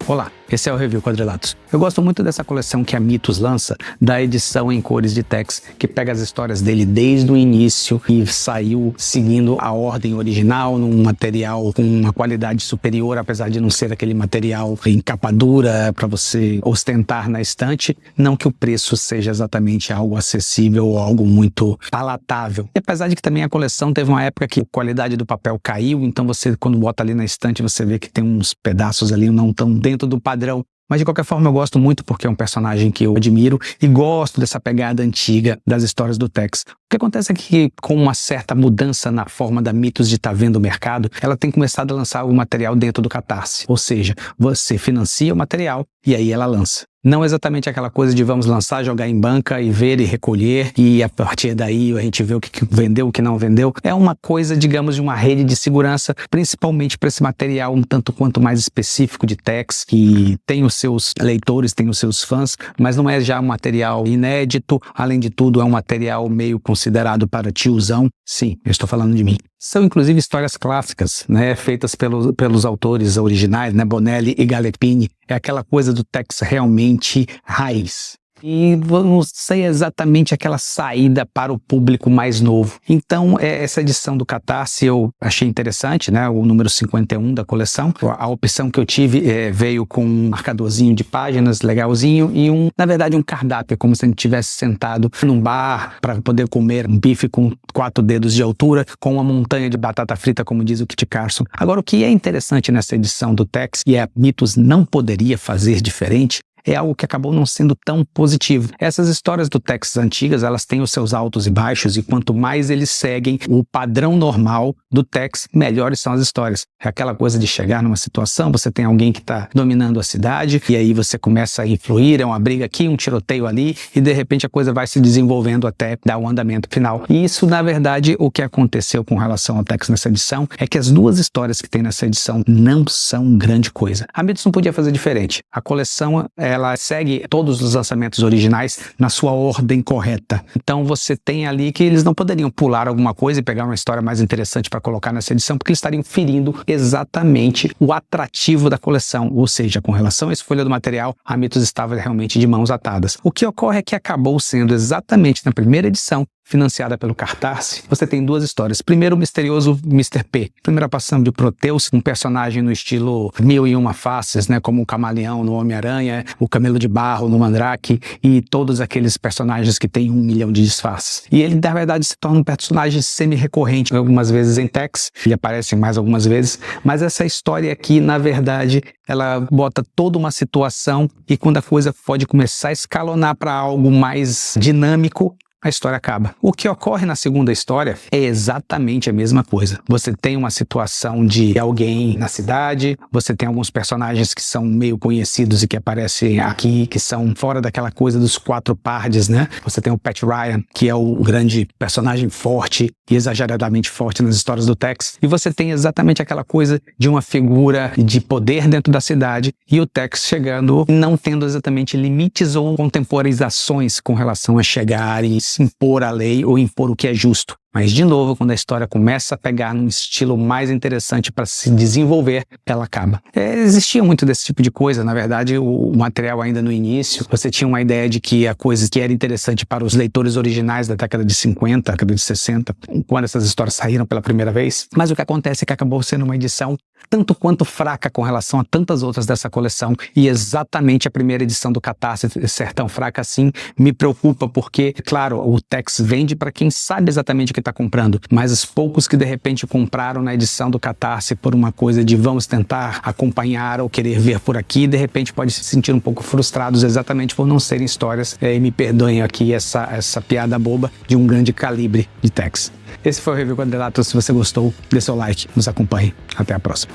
Olá, esse é o Review Quadrilatos. Eu gosto muito dessa coleção que a Mitos lança, da edição em cores de Tex, que pega as histórias dele desde o início e saiu seguindo a ordem original, num material com uma qualidade superior, apesar de não ser aquele material em capa dura para você ostentar na estante. Não que o preço seja exatamente algo acessível ou algo muito palatável. E apesar de que também a coleção teve uma época que a qualidade do papel caiu, então você, quando bota ali na estante, você vê que tem uns pedaços ali não tão dentro do padrão. Mas de qualquer forma eu gosto muito porque é um personagem que eu admiro e gosto dessa pegada antiga das histórias do Tex. O que acontece é que com uma certa mudança na forma da Mitos de estar vendo o mercado, ela tem começado a lançar o material dentro do Catarse. Ou seja, você financia o material e aí ela lança. Não exatamente aquela coisa de vamos lançar, jogar em banca e ver e recolher e a partir daí a gente vê o que vendeu, o que não vendeu. É uma coisa, digamos, de uma rede de segurança, principalmente para esse material um tanto quanto mais específico de Tex, que tem os seus leitores, tem os seus fãs, mas não é já um material inédito. Além de tudo, é um material meio considerado para tiozão. Sim, eu estou falando de mim. São inclusive histórias clássicas, né, feitas pelos autores originais, né, Bonelli e Gallepini. É aquela coisa do Tex realmente raiz. E não sei exatamente aquela saída para o público mais novo. Então, essa edição do Catarse eu achei interessante, né? O número 51 da coleção. A opção que eu tive veio com um marcadorzinho de páginas legalzinho e na verdade, um cardápio, como se a gente estivesse sentado num bar para poder comer um bife com 4 dedos de altura, com uma montanha de batata frita, como diz o Kit Carson. Agora, o que é interessante nessa edição do Tex, e a Mitos não poderia fazer diferente, é algo que acabou não sendo tão positivo. Essas histórias do Tex antigas, elas têm os seus altos e baixos, e quanto mais eles seguem o padrão normal do Tex, melhores são as histórias. É aquela coisa de chegar numa situação, você tem alguém que está dominando a cidade, e aí você começa a influir, é uma briga aqui, um tiroteio ali, e de repente a coisa vai se desenvolvendo até dar o andamento final. E isso, na verdade, o que aconteceu com relação ao Tex nessa edição, é que as duas histórias que tem nessa edição não são grande coisa. A Mitos não podia fazer diferente. A coleção, ela segue todos os lançamentos originais na sua ordem correta. Então você tem ali que eles não poderiam pular alguma coisa e pegar uma história mais interessante para colocar nessa edição, porque eles estariam ferindo exatamente o atrativo da coleção. Ou seja, com relação à escolha do material, a Mitos estava realmente de mãos atadas. O que ocorre é que acabou sendo exatamente na primeira edição, financiada pelo Catarse, você tem duas histórias. Primeiro, o misterioso Mr. P. Primeira passão de Proteus, um personagem no estilo 1001 faces, né, como o Camaleão no Homem-Aranha, o Camelo de Barro no Mandrake e todos aqueles personagens que têm 1 milhão de disfarces. E ele, na verdade, se torna um personagem semi-recorrente, algumas vezes em Tex, e aparece mais algumas vezes, mas essa história aqui, na verdade, ela bota toda uma situação e quando a coisa pode começar a escalonar para algo mais dinâmico, a história acaba. O que ocorre na segunda história é exatamente a mesma coisa. Você tem uma situação de alguém na cidade, você tem alguns personagens que são meio conhecidos e que aparecem aqui, que são fora daquela coisa dos 4 pardes, né? Você tem o Pat Ryan, que é o grande personagem forte e exageradamente forte nas histórias do Tex, e você tem exatamente aquela coisa de uma figura de poder dentro da cidade e o Tex chegando não tendo exatamente limites ou contemporizações com relação a chegar e impor a lei ou impor o que é justo. Mas, de novo, quando a história começa a pegar num estilo mais interessante para se desenvolver, ela acaba. Existia muito desse tipo de coisa, na verdade, o material ainda no início, você tinha uma ideia de que a coisa que era interessante para os leitores originais da década de 50, década de 60, quando essas histórias saíram pela primeira vez, mas o que acontece é que acabou sendo uma edição tanto quanto fraca com relação a tantas outras dessa coleção, e exatamente a primeira edição do Catarse ser tão fraca assim me preocupa, porque, claro, o Tex vende para quem sabe exatamente o que está comprando, mas os poucos que de repente compraram na edição do Catarse por uma coisa de vamos tentar acompanhar ou querer ver por aqui, de repente pode se sentir um pouco frustrados exatamente por não serem histórias, e me perdoem aqui essa piada boba, de um grande calibre de Tex. Esse foi o Review Quadrilatos. Se você gostou, dê seu like, nos acompanhe. Até a próxima.